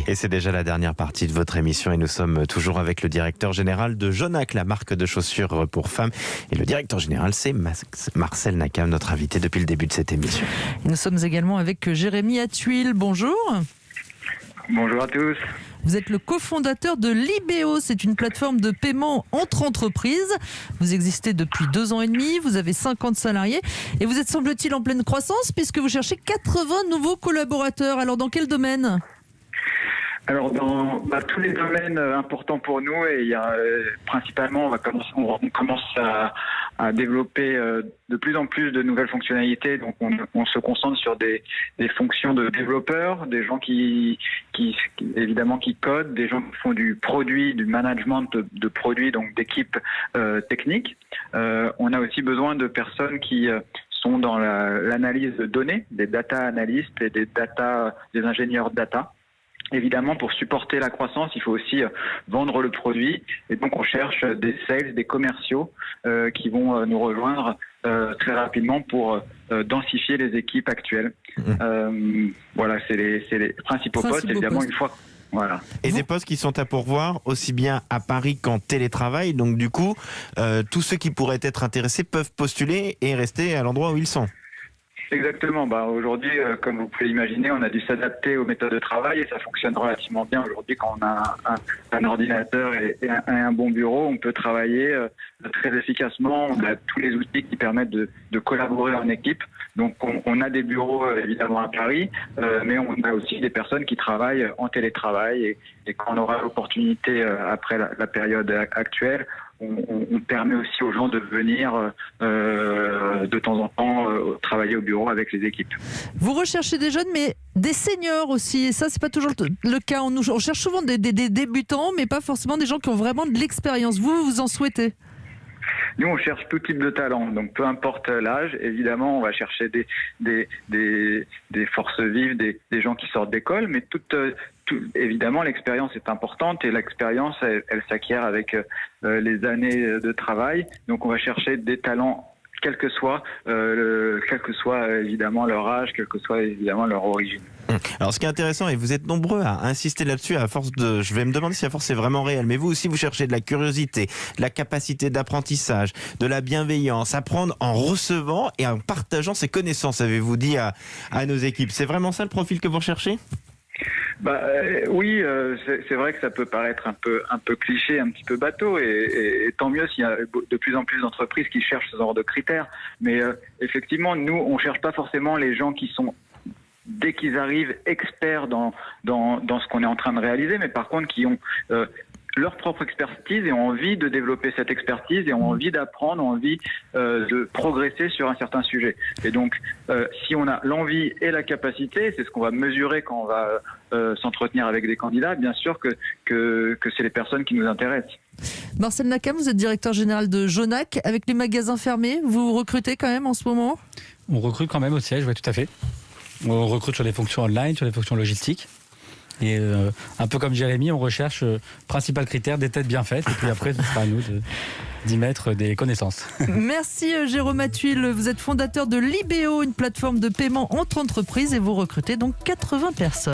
Et c'est déjà la dernière partie de votre émission et nous sommes toujours avec le directeur général de Jonac, la marque de chaussures pour femmes. Et le directeur général, c'est Marcel Nakam, notre invité depuis le début de cette émission. Et nous sommes également avec Jérémy Attuil. Bonjour. Bonjour à tous. Vous êtes le cofondateur de Libéo, c'est une plateforme de paiement entre entreprises. Vous existez depuis 2 ans et demi, vous avez 50 salariés et vous êtes, semble-t-il, en pleine croissance puisque vous cherchez 80 nouveaux collaborateurs. Alors dans quel domaine ? Alors dans tous les domaines importants pour nous, et il y a principalement on commence à développer de plus en plus de nouvelles fonctionnalités. Donc on se concentre sur des fonctions de développeurs, des gens qui évidemment qui codent, des gens qui font du produit, du management de produits, donc d'équipes techniques. On a aussi besoin de personnes qui sont dans l'analyse de données, des data analystes et des ingénieurs data. Évidemment, pour supporter la croissance, il faut aussi vendre le produit. Et donc, on cherche des sales, des commerciaux qui vont nous rejoindre très rapidement pour densifier les équipes actuelles. Voilà, c'est les principaux postes. Évidemment, une fois... Voilà. Et des postes qui sont à pourvoir aussi bien à Paris qu'en télétravail. Donc, du coup, tous ceux qui pourraient être intéressés peuvent postuler et rester à l'endroit où ils sont. Exactement. Aujourd'hui, comme vous pouvez l'imaginer, on a dû s'adapter aux méthodes de travail et ça fonctionne relativement bien. Aujourd'hui, quand on a un ordinateur et un bon bureau, on peut travailler très efficacement. On a tous les outils qui permettent de collaborer en équipe. Donc, on a des bureaux évidemment à Paris, mais on a aussi des personnes qui travaillent en télétravail. Et quand on aura l'opportunité après la période actuelle, on permet aussi aux gens de venir de temps en temps travailler au bureau avec les équipes. Vous recherchez des jeunes, mais des seniors aussi. Et ça, c'est pas toujours le cas. On cherche souvent des débutants, mais pas forcément des gens qui ont vraiment de l'expérience. Vous en souhaitez ? Nous, on cherche tout type de talent. Donc, peu importe l'âge, évidemment, on va chercher des forces vives, des gens qui sortent d'école, mais évidemment, l'expérience est importante et l'expérience, elle s'acquiert avec les années de travail. Donc, on va chercher des talents, quel que soit évidemment leur âge, quelle que soit évidemment leur origine. Alors, ce qui est intéressant, et vous êtes nombreux à insister là-dessus, je vais me demander si à force c'est vraiment réel, mais vous aussi, vous cherchez de la curiosité, de la capacité d'apprentissage, de la bienveillance, apprendre en recevant et en partageant ses connaissances, avez-vous dit à nos équipes. C'est vraiment ça le profil que vous recherchez ? Oui, c'est vrai que ça peut paraître un peu cliché, un petit peu bateau, et tant mieux s'il y a de plus en plus d'entreprises qui cherchent ce genre de critères. Mais effectivement, nous, on cherche pas forcément les gens qui sont, dès qu'ils arrivent, experts dans ce qu'on est en train de réaliser, mais par contre qui ont leur propre expertise et ont envie de développer cette expertise et ont envie d'apprendre, ont envie de progresser sur un certain sujet. Et donc, si on a l'envie et la capacité, c'est ce qu'on va mesurer quand on va s'entretenir avec des candidats, bien sûr que c'est les personnes qui nous intéressent. Marcel Nakam, vous êtes directeur général de Jonac. Avec les magasins fermés, vous recrutez quand même en ce moment ? On recrute quand même au siège, oui, tout à fait. On recrute sur les fonctions online, sur les fonctions logistiques. Et un peu comme Jérémy, on recherche principal critère des têtes bien faites. Et puis après, ce sera à nous d'y mettre des connaissances. Merci Jérôme Attuil. Vous êtes fondateur de Libéo, une plateforme de paiement entre entreprises et vous recrutez donc 80 personnes.